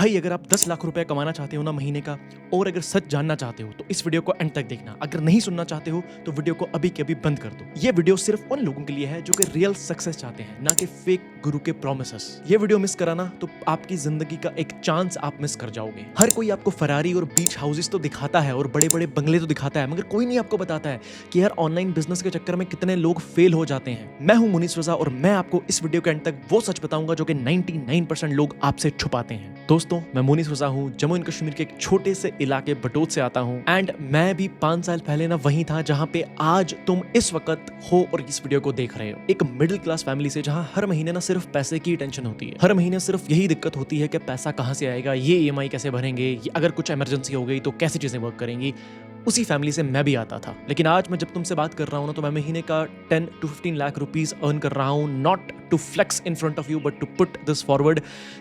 भाई अगर आप 10 लाख रुपए कमाना चाहते हो ना महीने का, और अगर सच जानना चाहते हो तो इस वीडियो को एंड तक देखना। अगर नहीं सुनना चाहते हो तो वीडियो को अभी के अभी बंद कर दो। ये वीडियो सिर्फ उन लोगों के लिए है जो कि रियल सक्सेस चाहते हैं, ना कि फेक गुरु के प्रॉमिसेस। ये वीडियो मिस कराना तो आपकी जिंदगी का एक चांस आप मिस कर जाओगे। हर कोई आपको फरारी और बीच हाउसेस तो दिखाता है और बड़े बड़े बंगले तो दिखाता है, मगर कोई नहीं आपको बताता है कि यार ऑनलाइन बिजनेस के चक्कर में कितने लोग फेल हो जाते हैं। मैं हूं मुनीस रजा और मैं आपको इस वीडियो के एंड तक वो सच बताऊंगा जो कि 99% लोग आपसे छुपाते हैं। दोस्तों, मैं मुनीस रजा हूं, जम्मू एंड कश्मीर के एक छोटे से इलाके बटोत से आता हूं। एंड मैं भी 5 साल पहले ना वहीं था जहां पे आज तुम इस वक्त हो और इस वीडियो को देख रहे हो। एक मिडिल क्लास फैमिली से, जहां हर महीने ना सिर्फ पैसे की टेंशन होती है। हर महीने सिर्फ यही दिक्कत होती है कि पैसा कहां से आएगा, ये EMI कैसे भरेंगे, अगर कुछ इमरजेंसी हो गई तो कैसी चीजें वर्क करेंगी। उसी फैमिली से मैं भी आता था। लेकिन आज मैं जब तुमसे बात कर रहा हूं ना, तो मैं महीने का 10 to 15 लाख रुपीस अर्न कर रहा हूं। Not to flex in front of you but to put this forward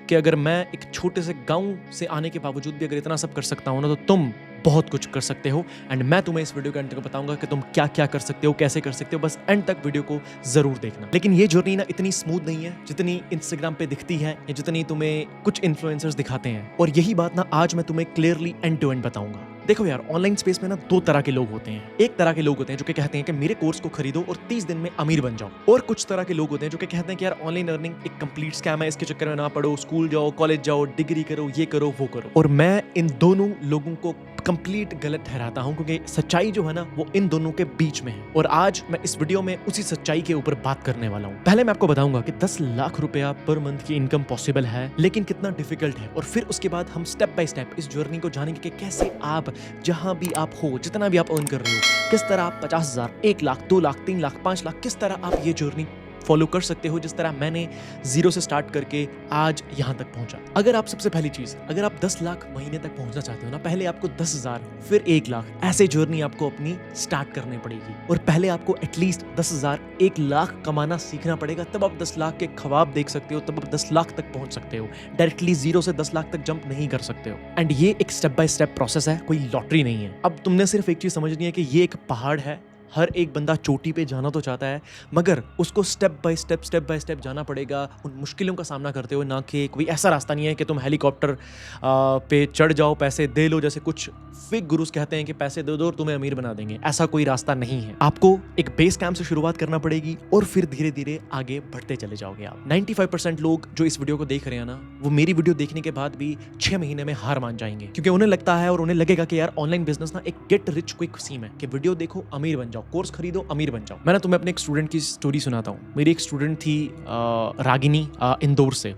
कि अगर मैं एक छोटे से गांव से आने के बावजूद भी अगर इतना सब कर सकता हूं ना, तो तुम बहुत कुछ कर सकते हो। एंड मैं तुम्हें इस वीडियो के अंत तक बताऊंगा कि तुम क्या क्या कर सकते हो, कैसे कर सकते हो। बस एंड तक वीडियो को जरूर देखना। लेकिन ये जर्नी ना इतनी स्मूथ नहीं है जितनी इंस्टाग्राम पे दिखती है या जितनी तुम्हें कुछ इन्फ्लुएंसर्स दिखाते हैं। और यही बात ना आज मैं तुम्हें क्लियरली एंड टू एंड बताऊंगा। देखो यार, ऑनलाइन स्पेस में ना 2 तरह के लोग होते हैं। एक तरह के लोग होते हैं जो कि कहते हैं कि मेरे कोर्स को खरीदो और 30 दिन में अमीर बन जाओ। और कुछ तरह के लोग होते हैं जो कि कहते हैं कि यार ऑनलाइन अर्निंग एक कंप्लीट स्कैम है, इसके चक्कर में ना पढ़ो, स्कूल जाओ, कॉलेज जाओ, डिग्री करो, ये करो, वो करो। और मैं इन दोनों लोगों को कंप्लीट गलत ठहराता हूं, क्योंकि सच्चाई जो है ना वो इन दोनों के बीच में है। और आज मैं इस वीडियो में उसी सच्चाई के ऊपर बात करने वाला हूं। पहले मैं आपको बताऊंगा कि 10 लाख रुपया पर मंथ की इनकम पॉसिबल है, लेकिन कितना डिफिकल्ट है। और फिर उसके बाद हम स्टेप बाय स्टेप इस जर्नी को जानेंगे कि कैसे आप जहां भी आप हो, जितना भी आप अर्न कर रहे हो, किस तरह आप 50,000, 1 लाख, 2 लाख, 3 लाख, 5 लाख, किस तरह आप ये जर्नी फॉलो कर सकते हो, जिस तरह मैंने 0 से स्टार्ट करके आज यहां तक पहुंचा। अगर आप सबसे पहली चीज, अगर आप 10 लाख महीने तक पहुंचना चाहते हो ना, पहले आपको 10,000 फिर 1 लाख ऐसे जर्नी आपको अपनी स्टार्ट करनी पड़ेगी। और पहले आपको एटलीस्ट 10,000, 1 लाख कमाना सीखना पड़ेगा, तब आप 10 लाख के ख्वाब देख सकते हो, तब आप 10 लाख तक पहुंच सकते हो। डायरेक्टली 0 से 10 लाख तक जंप नहीं कर सकते हो। एंड ये एक स्टेप बाय स्टेप प्रोसेस है, कोई लॉटरी नहीं है। अब तुमने सिर्फ एक चीज समझनी है कि ये एक पहाड़ है। हर एक बंदा चोटी पे जाना तो चाहता है, मगर उसको स्टेप बाय स्टेप जाना पड़ेगा, उन मुश्किलों का सामना करते हुए। ना कि कोई ऐसा रास्ता नहीं है कि तुम हेलीकॉप्टर पे चढ़ जाओ, पैसे दे लो, जैसे कुछ फेक गुरुज कहते हैं कि पैसे दे दो और तुम्हें अमीर बना देंगे। ऐसा कोई रास्ता नहीं है। आपको एक बेस कैंप से शुरुआत करना पड़ेगी और फिर धीरे धीरे आगे बढ़ते चले जाओगे आप। 95% लोग जो इस वीडियो को देख रहे हैं ना, वो मेरी वीडियो देखने के बाद भी 6 महीने में हार मान जाएंगे, क्योंकि उन्हें लगता है और उन्हें लगेगा कि यार ऑनलाइन बिजनेस ना एक गेट रिच क्विक स्कीम है कि वीडियो देखो, अमीर बन जाओ, कोर्स खरीदो, अमीर बन जाओ। मैं ना तुम्हें अपने एक स्टूडेंट की स्टोरी सुनाता हूँ। मेरी एक स्टूडेंट थी रागिनी, इंदौर से,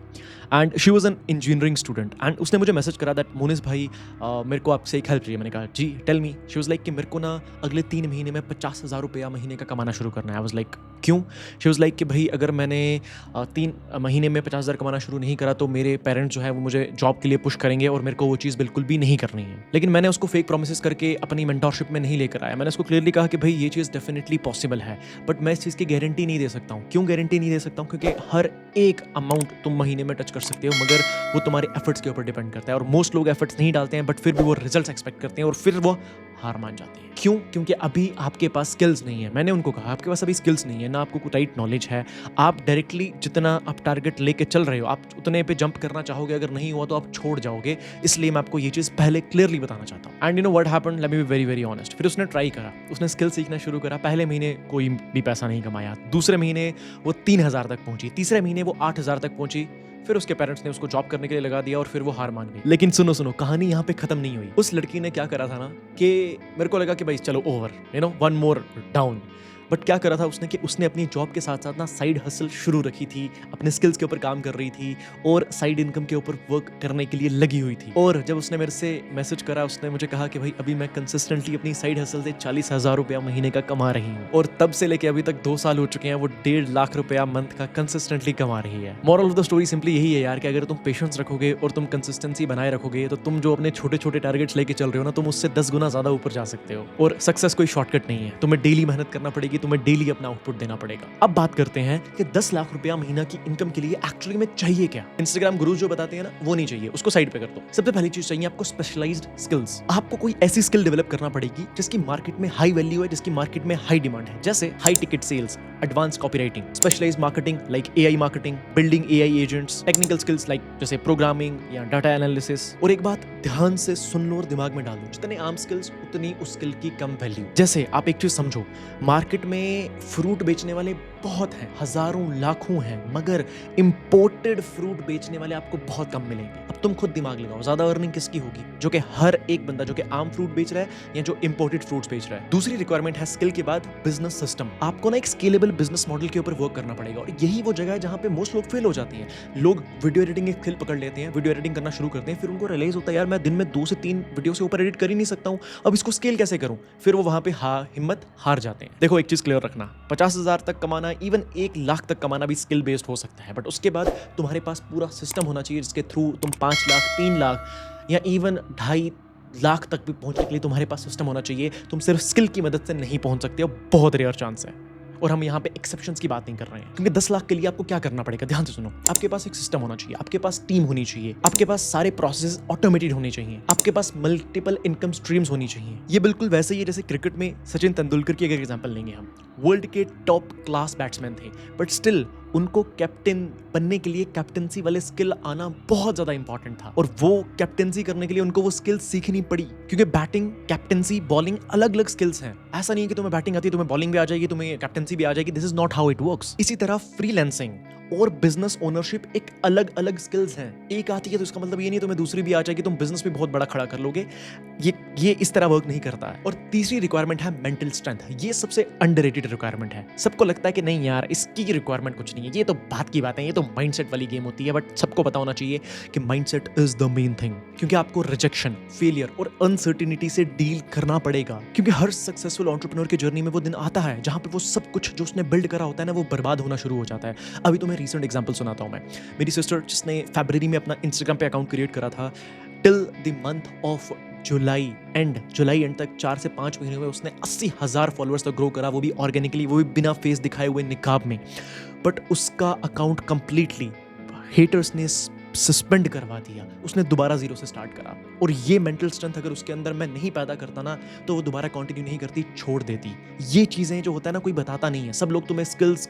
and she was an engineering student. And उसने मुझे मैसेज करा दैट मुनीस भाई मेरे को आपसे एक हेल्प चाहिए। मैंने कहा जी tell me. She was like कि मेरे को ना अगले 3 महीने में 50,000 रुपया महीने का कमाना शुरू करना है। आई वॉज लाइक क्यों? शी वॉज लाइक कि भाई अगर मैंने 3 महीने में 50,000 कमाना शुरू नहीं करा तो मेरे पेरेंट्स जो है वो मुझे जॉब के लिए पुश करेंगे और मेरे को वो चीज़ बिल्कुल भी नहीं करनी है। लेकिन मैंने उसको फेक प्रोमिस करके अपनी मेंटोरशिप में नहीं लेकर आया। मैंने उसको क्लियरली कहा कि भाई ये चीज़ डेफिनेटली पॉसिबल है, बट मैं इस चीज़ की गारंटी नहीं दे सकता हूँ। क्यों गारंटी नहीं दे सकता हूँ? क्योंकि हर एक अमाउंट तुम महीने में टच कर सकते हो, मगर वो तुम्हारे एफर्ट्स के ऊपर डिपेंड करता है। और मोस्ट लोग एफर्ट्स नहीं डालते हैं, बट फिर भी वो रिजल्ट्स एक्सपेक्ट करते हैं और फिर वो हार मान जाते हैं। क्यों? क्योंकि अभी आपके पास स्किल्स नहीं है। मैंने उनको कहा आपके पास अभी स्किल्स नहीं है, ना आपको कोई राइट नॉलेज है। आप डायरेक्टली जितना आप टारगेट लेके चल रहे हो, आप उतने पे जंप करना चाहोगे, अगर नहीं हुआ तो आप छोड़ जाओगे। इसलिए मैं आपको ये चीज़ पहले क्लियरली बताना चाहता हूँ। And you know what happened, let me be very very honest. फिर उसने ट्राई करा, उसने स्किल सीखना शुरू करा। पहले महीने कोई भी पैसा नहीं कमाया, दूसरे महीने वो 3,000 तक पहुंची, तीसरे महीने वो 8,000 तक पहुंची। फिर उसके पेरेंट्स ने उसको जॉब करने के लिए लगा दिया और फिर वो हार मान गई। लेकिन सुनो सुनो, कहानी यहाँ पे खत्म नहीं हुई। उस लड़की ने क्या करा था ना कि मेरे को लगा कि भाई चलो over, you know, 1 more down. But क्या करा था उसने कि उसने अपनी जॉब के साथ साथ ना साइड हसल शुरू रखी थी, अपने स्किल्स के ऊपर काम कर रही थी और साइड इनकम के ऊपर वर्क करने के लिए लगी हुई थी। और जब उसने मेरे से मैसेज करा, उसने मुझे कहा कि भाई अभी मैं कंसिस्टेंटली अपनी साइड हसल से 40,000 रुपया महीने का कमा रही हूँ। और तब से लेके अभी तक 2 साल हो चुके हैं, वो 1.5 लाख रुपया मंथ का कंसिस्टेंटली कमा रही है। Moral of the story simply यही है यार कि अगर तुम पेशेंस रखोगे और तुम कंसिस्टेंसी बनाए रखोगे, तो तुम जो अपने छोटे छोटे टारगेट्स लेके चल रहे हो ना, तुम उससे 10 गुना ज्यादा ऊपर जा सकते हो। और सक्सेस कोई शॉर्टकट नहीं है, तुम्हें डेली मेहनत करना पड़ेगी, तुम्हें डेली अपना आउटपुट देना पड़ेगा। अब बात करते हैं कि 10 लाख रुपया महीना की इनकम के लिए एक्चुअली में चाहिए क्या। इंस्टाग्राम गुरु जो बताते हैं ना, वो नहीं चाहिए, उसको साइड पे कर दो। सबसे पहली चीज चाहिए आपको स्पेशलाइज्ड स्किल्स। आपको कोई ऐसी स्किल डेवलप करना पड़ेगी जिसकी मार्केट में हाई वैल्यू है, जिसकी मार्केट में हाई डिमांड है, जैसे high ticket sales, advance copywriting, specialised marketing like AI marketing, building AI agents, technical skills like जैसे प्रोग्रामिंग या डाटा एनालिसिस। और एक बात ध्यान से सुन लो और दिमाग में डालो, जितने आम स्किल्स उतनी उस स्किल की कम वैल्यू। जैसे आप एक चीज समझो, मार्केट में फ्रूट बेचने वाले बहुत हैं, हजारों लाखों हैं, मगर इंपोर्टेड फ्रूट बेचने वाले आपको बहुत कम मिलेंगे। अब तुम खुद दिमाग लगाओ, ज्यादा अर्निंग किसकी होगी? जो कि हर एक बंदा जो कि आम फ्रूट बेच रहा है या जो इंपोर्टेड फ्रूट्स बेच रहा है। दूसरी रिक्वायरमेंट है स्किल के बाद बिजनेस सिस्टम। आपको ना एक स्केलेबल बिजनेस मॉडल के ऊपर वर्क करना पड़ेगा, और यही वो जगह है जहां पे मोस्ट लोग फेल हो जाती हैं। लोग वीडियो एडिटिंग की स्किल पकड़ लेते हैं, वीडियो एडिटिंग करना शुरू करते हैं, फिर उनको रियलाइज होता है यार मैं दिन में 2 से 3 वीडियो से ऊपर एडिट कर ही नहीं सकता हूं, अब इसको स्केल कैसे करूं? फिर वो वहां पे हिम्मत हार जाते हैं। देखो एक चीज क्लियर रखना, 50,000 तक कमाना, इवन 1 लाख तक कमाना भी स्किल बेस्ड हो सकता है, बट उसके बाद तुम्हारे पास पूरा सिस्टम होना चाहिए जिसके थ्रू तुम 5 लाख, 3 लाख या इवन 2.5 लाख तक भी पहुंचने के लिए तुम्हारे पास सिस्टम होना चाहिए। तुम सिर्फ स्किल की मदद से नहीं पहुंच सकते हो, बहुत रेयर चांस है। और हम यहाँ पे एक्सेप्शंस की बात नहीं कर रहे हैं, क्योंकि 10 लाख के लिए आपको क्या करना पड़ेगा, ध्यान से सुनो। आपके पास एक सिस्टम होना चाहिए, आपके पास टीम होनी चाहिए, आपके पास सारे प्रोसेस ऑटोमेटेड होने चाहिए, आपके पास मल्टीपल इनकम स्ट्रीम्स होनी चाहिए। ये बिल्कुल वैसे ही है जैसे क्रिकेट में सचिन तेंदुलकर की अगर एग्जांपल लेंगे, हम वर्ल्ड के टॉप क्लास बैट्समैन थे, बट स्टिल उनको कैप्टन बनने के लिए कैप्टनसी वाले स्किल आना बहुत ज्यादा इंपॉर्टेंट था, और वो कैप्टनसी करने के लिए उनको वो स्किल सीखनी पड़ी, क्योंकि बैटिंग, कैप्टनसी, बॉलिंग अलग अलग स्किल्स हैं। ऐसा नहीं है कि तुम्हें बैटिंग आती है तुम्हें बॉलिंग भी आ जाएगी, तुम्हें कैप्टनसी भी आ जाएगी। This is not how it works. इसी तरह फ्रीलांसिंग और बिजनेस ओनरशिप एक अलग अलग स्किल्स हैं। एक आती है तो इसका मतलब ये नहीं तुम्हें दूसरी भी आ जाएगी, तुम बिजनेस भी बहुत बड़ा खड़ा कर लोगे। ये इस तरह वर्क नहीं करता है। और तीसरी रिक्वायरमेंट है मेंटल स्ट्रेंथ। ये सबसे अंडररेटेड रिक्वायरमेंट है। सबको लगता है कि नहीं यार इसकी रिक्वायरमेंट कुछ नहीं है, ये तो बात की बात है, ये तो माइंडसेट वाली गेम होती है। बट सबको पता होना चाहिए कि mindset is the main thing, क्योंकि आपको रिजेक्शन, फेलियर और अनसर्टिनिटी से डील करना पड़ेगा। क्योंकि हर सक्सेसफुल एंटरप्रेन्योर की जर्नी में वो दिन आता है जहां पे वो सब कुछ जो उसने बिल्ड करा होता है ना, वो बर्बाद होना शुरू हो जाता है। अभी तो मैं रीसेंट एग्जांपल सुनाता हूं। मैं मेरी सिस्टर जिसने फरवरी में अपना इंस्टाग्राम पे अकाउंट क्रिएट करा था, till the month of July and तक 4 से 5 महीने में उसने 80,000 फॉलोअर्स तक ग्रो करा, वो भी ऑर्गेनिकली, वो भी बिना फेस दिखाए हुए, निकाब में। बट उसका अकाउंट कंप्लीटली हेटर्स ने सस्पेंड करवा दिया। उसने दोबारा जीरो से स्टार्ट करा, और ये मेंटल स्ट्रेंथ अगर उसके अंदर मैं नहीं पैदा करता ना, तो वो दोबारा कंटिन्यू नहीं करती, छोड़ देती। ये चीजें जो होता है ना, कोई बताता नहीं है। सब लोग तुम्हें स्किल्स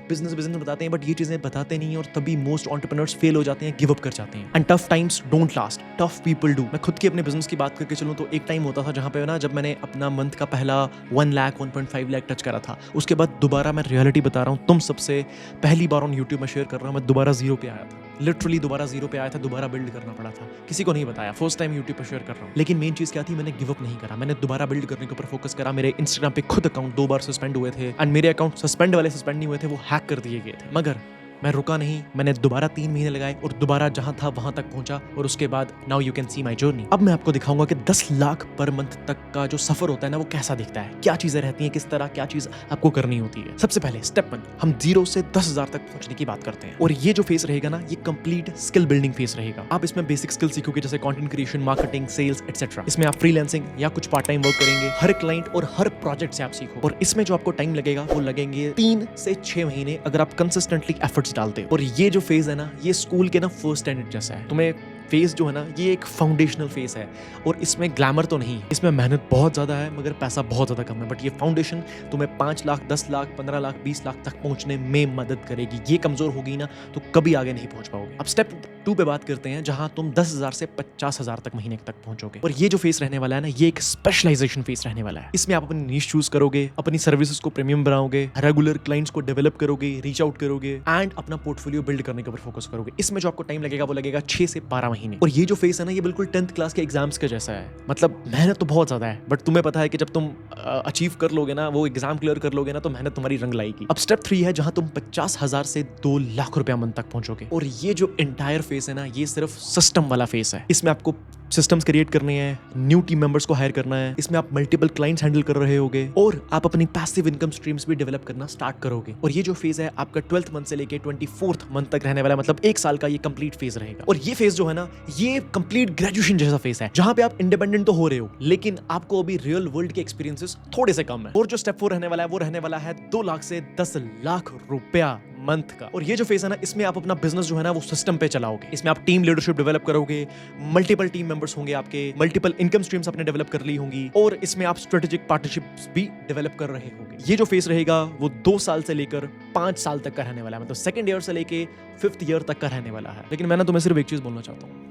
बिजनेस बताते हैं, बट ये चीजें बताते नहीं है, और तभी मोस्ट एंटरप्रेन्योर्स फेल हो जाते हैं, गिव अप कर जाते हैं। And tough times don't last, tough people do. मैं खुद की अपने बिजनेस की बात करके चलूं तो एक टाइम होता था जहां पे ना, जब मैंने अपना मंथ का पहला 1 लाख 1.5 लाख टच करा था, उसके बाद दोबारा, मैं रियलिटी बता रहा हूं तुम सबसे, पहली बार ऑन यूट्यूब में शेयर कर रहा हूं, मैं दोबारा जीरो पे आया था। लिटरली दोबारा जीरो पे आया था, दोबारा बिल्ड करना पड़ा था। किसी को नहीं बताया, फर्स्ट टाइम यूट्यूब पर शेयर कर रहा हूँ। लेकिन मेन चीज क्या थी, मैंने गिव अप नहीं करा, मैंने दोबारा बिल्ड करने के ऊपर फोकस करा। मेरे इंस्टाग्राम पे खुद अकाउंट 2 बार सस्पेंड हुए थे, एंड मेरे अकाउंट सस्पेंड नहीं हुए थे, वो हैक कर दिए गए थे। मगर मैं रुका नहीं, मैंने दोबारा 3 महीने लगाए और दोबारा जहां था वहां तक पहुंचा, और उसके बाद now you can see my journey. अब मैं आपको दिखाऊंगा कि 10 लाख पर मंथ तक का जो सफर होता है ना, वो कैसा दिखता है, क्या चीजें रहती हैं, किस तरह क्या चीज आपको करनी होती है। सबसे पहले स्टेप 1, हम 0 से 10,000 तक पहुंचने की बात करते हैं, और ये जो फेस रहेगा ना, ये कंप्लीट स्किल बिल्डिंग फेस रहेगा। आप इसमें बेसिक स्किल सीखोगे, जैसे content creation, marketing, sales etcetera. इसमें आप फ्रीलांसिंग या कुछ पार्ट टाइम वर्क करेंगे, हर क्लाइंट और हर प्रोजेक्ट से आप सीखो। और इसमें जो आपको टाइम लगेगा, वो लगेंगे 3 से 6 महीने, अगर आप कंसिस्टेंटली एफर्ट्स डालते हो। और ये जो फेज है ना, ये स्कूल के ना फर्स्ट स्टैंडर्ड जैसा है। तुम्हें फेज जो है ना, ये एक फाउंडेशनल फेज है, और इसमें ग्लैमर तो नहीं है, इसमें मेहनत बहुत ज्यादा है, मगर पैसा बहुत ज्यादा कम है। बट ये फाउंडेशन तुम्हें 5 लाख, 10 लाख, 15 लाख, 20 लाख तक पहुंचने में मदद करेगी। ये कमजोर होगी ना, तो कभी आगे नहीं पहुंच पाओगे। अब स्टेप 2 पे बात करते हैं, जहां तुम 10,000 से 50,000 तक महीने तक पहुंचोगे। और ये जो फेस रहने वाला है ना, ये एक स्पेशलाइजेशन फेस रहने वाला है। इसमें आप अपनी नीश चूज करोगे, अपनी सर्विसेज को प्रीमियम बनाओगे, रेगुलर क्लाइंट्स को डेवलप करोगे, रीच आउट करोगे, एंड अपना पोर्टफोलियो बिल्ड करने के ऊपर फोकस करोगे। इसमें जो आपको टाइम लगेगा, वो लगेगा 6 से 12 महीने। और ये जो फेस है ना, ये बिल्कुल 10th क्लास के एग्जाम्स के जैसा है। मतलब मेहनत तो बहुत ज्यादा है, बट तुम्हें पता है कि जब तुम अचीव कर लोगे ना, वो एग्जाम क्लियर कर लोगे ना, तो मेहनत तुम्हारी रंग लाएगी। अब स्टेप 3 है, जहां तुम 50,000 से 2 लाख रुपया मंथ तक पहुंचोगे। और ये जो एंटायर फेस है ना, ये सिर्फ सिस्टम वाला फेस है। इसमें आपको सिस्टम्स क्रिएट करने हैं, न्यू टीम मेंबर्स को हायर करना है, इसमें आप मल्टीपल क्लाइंट्स हैंडल कर रहे होगे, और आप अपनी पैसिव इनकम स्ट्रीम्स भी डेवलप करना स्टार्ट करोगे। और ये जो फेज है आपका 12th मंथ से लेके 24th मंथ तक रहने वाला है, मतलब 1 साल का ये कंप्लीट फेज रहेगा। और ये फेज जो है ना, ये कंप्लीट ग्रेजुएशन जैसा फेज है, जहां पे आप इंडिपेंडेंट तो हो रहे हो, लेकिन आपको अभी रियल वर्ल्ड के एक्सपीरियंसेस थोड़े से कम है। और जो स्टेप 4 रहने वाला है, वो रहने वाला है 2 लाख से 10 लाख रुपया मंथ का। और ये जो फेज है ना, इसमें आप अपना बिजनेस जो है ना, वो सिस्टम पे चलाओगे। इसमें आप टीम लीडरशिप डेवलप करोगे, मल्टीपल टीम मेंबर्स होंगे आपके, मल्टीपल इनकम स्ट्रीम्स आपने डेवलप कर ली होंगी और इसमें आप स्ट्रेटेजिक पार्टनरशिप्स भी डेवलप कर रहे होंगे। ये जो फेस रहेगा वो 2 साल से लेकर 5 साल तक का रहने वाला है, मतलब सेकंड ईयर से लेके 5th ईयर तक का रहने वाला है। लेकिन मैं ना तुम्हें सिर्फ एक चीज बोलना चाहता हूँ,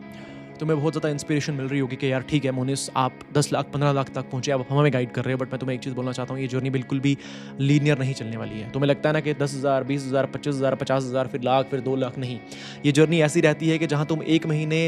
तुम्हें बहुत ज़्यादा इंस्पिरेशन मिल रही होगी कि यार ठीक है मोनिस, आप 10 लाख 15 लाख तक पहुंचे, आप हमें गाइड कर रहे हो, बट मैं तुम्हें एक चीज़ बोलना चाहता हूँ, ये जर्नी बिल्कुल भी लीनियर नहीं चलने वाली है। तुम्हें लगता है ना कि 10,000 20,000 25,000 50,000 फिर लाख फिर 2 लाख, नहीं। ये जर्नी ऐसी रहती है कि जहाँ तुम एक महीने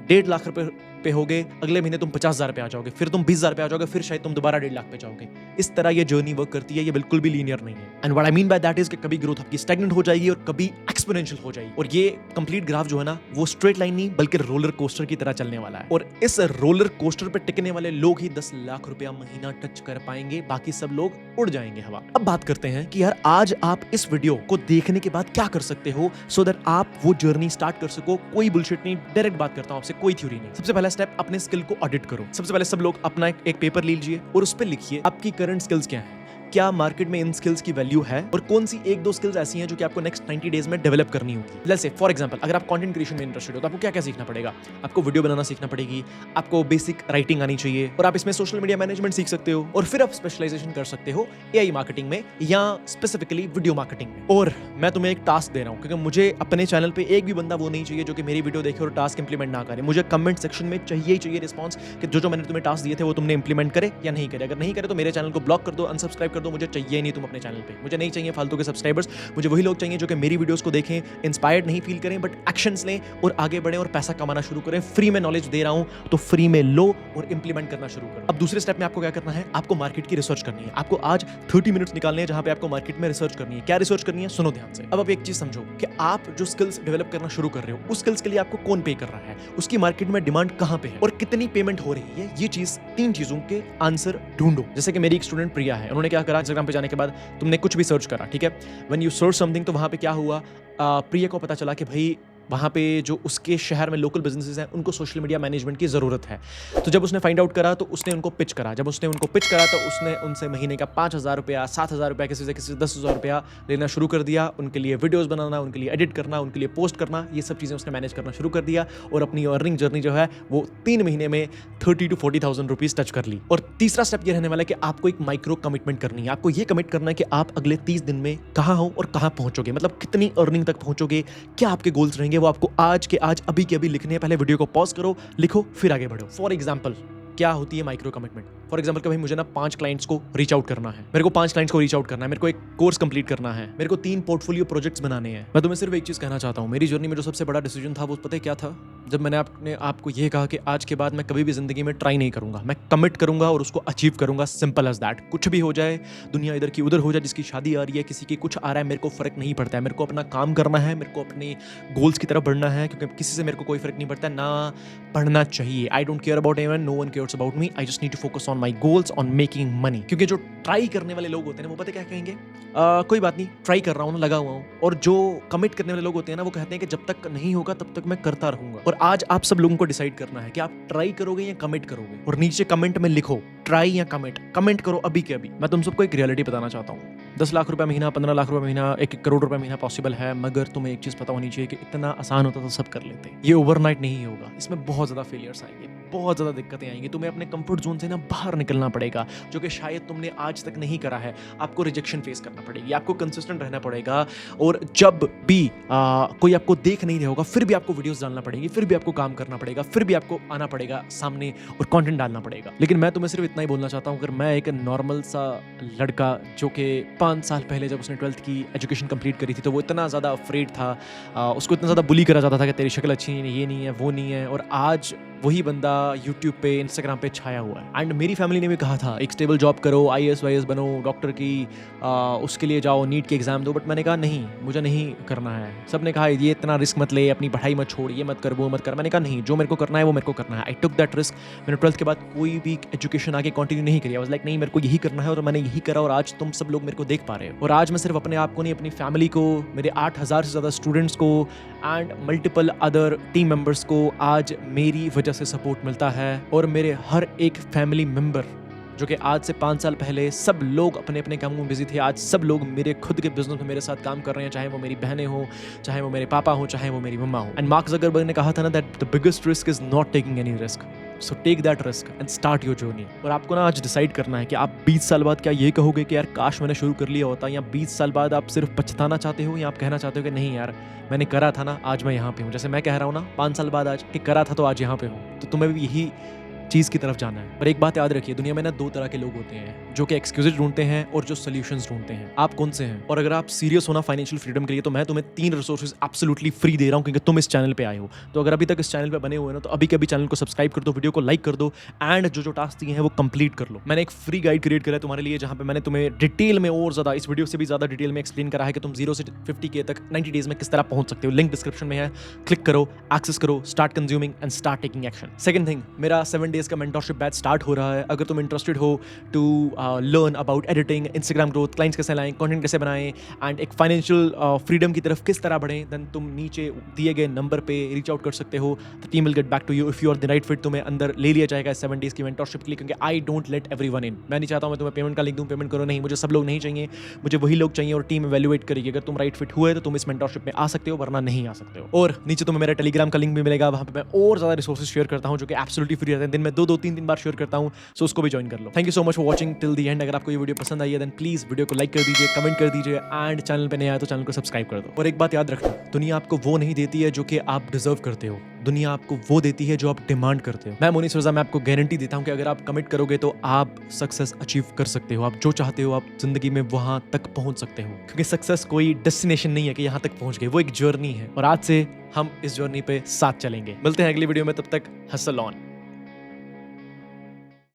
1.5 लाख रुपए पे होगे, अगले महीने तुम 50,000 पे आ जाओगे, फिर तुम 20,000 पे आ जाओगे, फिर शायद तुम दोबारा 1.5 लाख पे जाओगे। इस तरह ये जर्नी वर्क करती है, ये बिल्कुल भी लीनियर नहीं है। And what I mean by that is कि कभी ग्रोथ आपकी स्टैग्नेंट हो जाएगी और कभी एक्सपोनेंशियल हो जाएगी। और ये कंप्लीट ग्राफ जो है ना, वो स्ट्रेट लाइन नहीं बल्कि रोलर कोस्टर की तरह चलने वाला है। और इस रोलर कोस्टर पे टिकने वाले लोग ही 10 लाख रुपया महीना टच कर पाएंगे, बाकी सब लोग उड़ जाएंगे हवा। अब बात करते हैं कि यार आज आप इस वीडियो को देखने के बाद क्या कर सकते हो सो दैट आप वो जर्नी स्टार्ट कर सको। कोई बुलशिट नहीं, डायरेक्ट बात करता हूं आपसे, कोई थ्योरी नहीं। सबसे पहला स्टेप, अपने स्किल को ऑडिट करो। सबसे पहले सब लोग अपना एक पेपर लीजिए और उस पर लिखिए आपकी करंट स्किल्स क्या है, क्या मार्केट में इन स्किल्स की वैल्यू है और कौन सी 1-2 स्किल्स ऐसी हैं जो कि आपको नेक्स्ट 90 डेज में डेवलप करनी होगी। लेट्स से फॉर एग्जांपल, अगर आप कंटेंट क्रिएशन में इंटरेस्टेड हो तो आपको क्या क्या सीखना पड़ेगा। आपको वीडियो बनाना सीखना पड़ेगी, आपको बेसिक राइटिंग आनी चाहिए और आप इसमें सोशल मीडिया मैनेजमेंट सीख सकते हो और फिर आप स्पेशलाइजेशन कर सकते हो एआई मार्केटिंग में या स्पेसिफिकली वीडियो मार्केटिंग में। और मैं तुम्हें एक टास्क दे रहा हूं क्योंकि मुझे अपने चैनल पे एक भी बंदा वो नहीं चाहिए जो कि मेरी वीडियो देखे और टास्क इंप्लीमेंट ना करे। मुझे कमेंट सेक्शन में चाहिए रिस्पॉन्स कि जो मैंने तुम्हें टास्क दिए थे वो तुमने इंप्लीमेंट करे या नहीं करे। अगर नहीं करे तो मेरे चैनल को ब्लॉक कर दो, अनसब्सक्राइब कर दो, मुझे चाहिए नहीं तुम अपने चैनल पे। मुझे नहीं चाहिए फालतू के सब्सक्राइबर्स, मुझे वही लोग चाहिए जो कि मेरी वीडियोस को देखें, इंस्पायर्ड नहीं फील करें बट एक्शंस लें और आगे बढ़ें और पैसा कमाना शुरू करें। फ्री में नॉलेज दे रहा हूं तो फ्री में लो और इंप्लीमेंट करना शुरू करो। अब दूसरे स्टेप में आपको क्या करना है, आपको मार्केट की रिसर्च करनी है। आपको आज 30 मिनट्स निकालने हैं जहां पे आपको मार्केट में रिसर्च करनी है। क्या रिसर्च करनी है, सुनो ध्यान से। अब आप एक चीज समझो कि आप जो स्किल्स डेवलप करना शुरू कर रहे हो उस स्किल्स के लिए आपको कौन पे कर रहा है, उसकी मार्केट में डिमांड कहां पे है और कितनी पेमेंट हो रही है। ये चीज, 3 चीजों के आंसर ढूंढो। जैसे कि मेरी एक स्टूडेंट प्रिया है, उन्होंने क्या करा, इंस्टाग्राम पे जाने के बाद तुमने कुछ भी सर्च करा, ठीक है, व्हेन यू सर्च समथिंग तो वहां पे क्या हुआ, प्रिया को पता चला कि भाई वहाँ पे जो उसके शहर में लोकल बिजनेसेस हैं उनको सोशल मीडिया मैनेजमेंट की ज़रूरत है। तो जब उसने फाइंड आउट करा तो उसने उनको पिच करा। जब उसने उनको पिच करा तो उसने उनसे महीने का 5,000 रुपया, 7,000 रुपया, किसी से 10,000 रुपया लेना शुरू कर दिया। उनके लिए वीडियोज़ बनाना, उनके लिए एडिट करना, उनके लिए पोस्ट करना, ये सब चीज़ें उसने मैनेज करना शुरू कर दिया और अपनी अर्निंग जर्नी जो है वो 3 महीने में 30,000 to 40,000 रुपीज़ टच कर ली। और तीसरा स्टेप ये रहने वाला है कि आपको एक माइक्रो कमिटमेंट करनी है। आपको ये कमिट करना है कि आप अगले 30 दिन में कहाँ हो और कहाँ पहुँचोगे, मतलब कितनी अर्निंग तक पहुँचोगे, क्या आपके गोल्स रहेंगे, वो आपको आज अभी के अभी लिखने हैं। पहले वीडियो को पॉज करो, लिखो, फिर आगे बढ़ो। फॉर एग्जांपल, क्या होती है माइक्रो कमिटमेंट। फॉर एग्जांपल कि भाई मुझे ना 5 क्लाइंट्स को रीच आउट करना है, मेरे को 5 क्लाइंट्स को रीच आउट करना है, मेरे को एक कोर्स कंप्लीट करना है, मेरे को 3 पोर्टफोलियो प्रोजेक्ट्स बनाने हैं। मैं तुम्हें सिर्फ एक चीज कहना चाहता हूँ, मेरी जर्नी में जो सबसे बड़ा डिसीजन था वो पता है क्या था, जब मैंने अपने आपको ये कहा कि आज के बाद मैं कभी भी जिंदगी में ट्राई नहीं करूंगा, मैं कमिट करूंगा और उसको अचीव करूंगा। Simple as that. कुछ भी हो जाए, दुनिया इधर की उधर हो जाए, जिसकी शादी आ रही है, किसी की कुछ आ रहा है, मेरे को फर्क नहीं पड़ता है। मेरे को अपना काम करना है, मेरे को अपने गोल्स की तरफ बढ़ना है, क्योंकि किसी से मेरे को कोई फर्क नहीं पड़ता, ना पढ़ना चाहिए। I don't care about anyone, no one cares about me, I just need to focus on my goals, on making money. क्योंकि जो ट्राई करने वाले लोग होते हैं ना, वो पता क्या कहेंगे, कोई बात नहीं, ट्राई कर रहा हूँ ना, लगा हुआ हूँ। और जो कमिट करने वाले लोग होते हैं ना, वो कहते हैं कि जब तक नहीं होगा तब तक मैं करता रहूंगा। और आज आप सब लोगों को डिसाइड करना है कि आप ट्राई करोगे या कमिट करोगे। और नीचे कमेंट में लिखो ट्राई या कमिट। कमेंट करो अभी के अभी। मैं तुम सबको एक रियलिटी बताना चाहता हूँ, 10 लाख रुपए महीना, 15 लाख रुपए महीना, 1 करोड़ रुपए महीना पॉसिबल है, मगर तुम्हें एक चीज पता होनी चाहिए कि इतना आसान होता तो सब कर लेते। ये ओवरनाइट नहीं होगा, इसमें बहुत ज्यादा फेलियर्स आएंगे, बहुत ज्यादा दिक्कतें आएंगी। तुम्हें अपने कंफर्ट जोन से ना बाहर निकलना पड़ेगा, जो कि शायद तुमने आज तक नहीं करा है। आपको रिजेक्शन फेस करना पड़ेगी, आपको कंसिस्टेंट रहना पड़ेगा। और जब भी कोई आपको देख नहीं रहा होगा, फिर भी आपको वीडियोस डालना पड़ेगी, फिर भी आपको काम करना पड़ेगा, फिर भी आपको आना पड़ेगा सामने और कंटेंट डालना पड़ेगा। लेकिन मैं तुम्हें सिर्फ इतना ही बोलना चाहता हूँ, अगर मैं एक नॉर्मल सा लड़का जो कि 5 साल पहले जब उसने 12th की एजुकेशन कंप्लीट करी थी, तो वो इतना ज़्यादा अफ्रेड था, उसको इतना ज़्यादा बुली करा जाता था कि तेरी शक्ल अच्छी नहीं है, ये नहीं है, वो नहीं है। और आज वही बंदा यूट्यूब पे, इंस्टाग्राम पे छाया हुआ है। एंड मेरी फैमिली ने भी कहा था एक स्टेबल जॉब करो, IAS वाईएएस बनो, डॉक्टर की उसके लिए जाओ, नीट की एग्जाम दो। बट मैंने कहा नहीं, मुझे नहीं करना है। सब ने कहा ये इतना रिस्क मत ले, अपनी पढ़ाई मत छोड़, ये मत कर, वो मत कर। मैंने कहा नहीं, जो मेरे को करना है वो मेरे को करना है। आई टुक दैट रिस्क। मैंने 12th के बाद कोई भी एजुकेशन आगे कंटिन्यू नहीं करी। आई वाज लाइक नहीं, मेरे को यही करना है और मैंने यही करा। और आज तुम सब लोग मेरे को देख पा रहे हो। और आज मैं सिर्फ अपने आप को नहीं, अपनी फैमिली को, मेरे 8,000 से ज़्यादा स्टूडेंट्स को and multiple other team members को आज मेरी वजह से सपोर्ट मिलता है। और मेरे हर एक फैमिली मेंबर जो कि आज से 5 साल पहले सब लोग अपने अपने कामों में बिजी थे, आज सब लोग मेरे खुद के बिजनेस में मेरे साथ काम कर रहे हैं, चाहे वो मेरी बहनें हो, चाहे वो मेरे पापा हो, चाहे वो मेरी मम्मा हो। एंड मार्क ज़करबर्ग ने कहा था ना that the biggest risk is not taking any risk. So take that risk and start your journey. और आपको ना आज डिसाइड करना है कि आप 20 साल बाद क्या ये कहोगे कि यार काश मैंने शुरू कर लिया होता, या 20 साल बाद आप सिर्फ पछताना चाहते हो, या आप कहना चाहते हो कि नहीं यार मैंने करा था ना, आज मैं यहाँ पे हूँ। जैसे मैं कह रहा हूँ ना 5 साल बाद आज कि करा था तो आज यहाँ पे हूँ। तो तुम्हें भी यही चीज़ की तरफ जाना है। पर एक बात याद रखिए, दुनिया में ना 2 तरह के लोग होते हैं, जो कि एक्सक्यूजेज ढूंढते हैं और जो सोल्यूशंस ढूंढते हैं। आप कौन से हैं? और अगर आप सीरियस होना फाइनेंशियल फ्रीडम के लिए, तो मैं तुम्हें 3 रिसोर्सेज एब्सोल्युटली फ्री दे रहा हूँ, क्योंकि तुम इस चैनल पे आए हो। तो अगर अभी तक इस चैनल पे बने हुए ना, तो अभी कभी चैनल को सब्सक्राइब कर दो, वीडियो को लाइक कर दो, एंड जो टास्क दिए हैं वो कंप्लीट कर लो। मैंने एक फ्री गाइड क्रिएट करा है तुम्हारे लिए, जहाँ पे मैंने तुम्हें डिटेल में और ज्यादा, इस वीडियो से भी ज्यादा डिटेल में एक्सप्लेन करा है कि तुम 0 से 50K तक 90 डेज में किस तरह पहुंच सकते हो। लिंक डिस्क्रिप्शन में है, क्लिक करो, एक्सेस करो, start consuming and start taking action. Second thing, मेरा 7 डेज का मेंटरशिप बैच स्टार्ट हो रहा है। अगर तुम इंटरेस्टेड हो to learn about editing, Instagram growth, clients कैसे लाएं, कंटेंट कैसे बनाएं, एंड एक फाइनेंशियल फ्रीडम की तरफ किस तरह बढ़ें, देन तुम नीचे दिए गए नंबर पे रीच आउट कर सकते हो। The team will get back to you if you are the right fit. तुम्हें अंदर ले लिया जाएगा 7 डेज की मेंटरशिप के लिए, क्योंकि I don't let everyone in. मैं नहीं चाहता हूं मैं तुम्हें पेमेंट का लिंक दूं, पेमेंट करो, नहीं, मुझे सब लोग नहीं चाहिए, मुझे वही लोग चाहिए। और टीम इवैल्यूएट करेगी, अगर तुम राइट फिट हुए तो तुम इस मेंटरशिप में आ सकते हो, वरना नहीं आ सकते हो। और नीचे तुम्हें मेरा टेलीग्राम का लिंक भी मिलेगा, वहां पे मैं और ज्यादा रिसोर्सेज शेयर करता हूं, जो कि एब्सोल्युटली फ्री रहते हैं। दिन में 2-2, 3-3 बार शेयर करता हूं, सो उसको भी ज्वाइन कर लो। Thank you so much for watching till the end. अगर आपको ये वीडियो पसंद आई है, देन प्लीज वीडियो को लाइक कर दीजिए, कमेंट कर दीजिए, एंड चैनल पे नया है तो चैनल को सब्सक्राइब कर दो। और एक बात याद रखना, दुनिया आपको वो नहीं देती है जो कि आप डिजर्व करते हो, दुनिया आपको वो देती है जो आप डिमांड करते हो। मैं मोनिस रजा, मैं आपको गारंटी देता हूं कि अगर आप कमिट करोगे तो आप सक्सेस अचीव कर सकते हो। आप जो चाहते हो आप जिंदगी में वहां तक पहुंच सकते हो, क्योंकि सक्सेस कोई डेस्टिनेशन नहीं है कि यहां तक पहुंच गए, वो एक जर्नी है। और आज से हम इस जर्नी पे साथ चलेंगे। मिलते हैं अगली वीडियो में, तब तक हसल ऑन।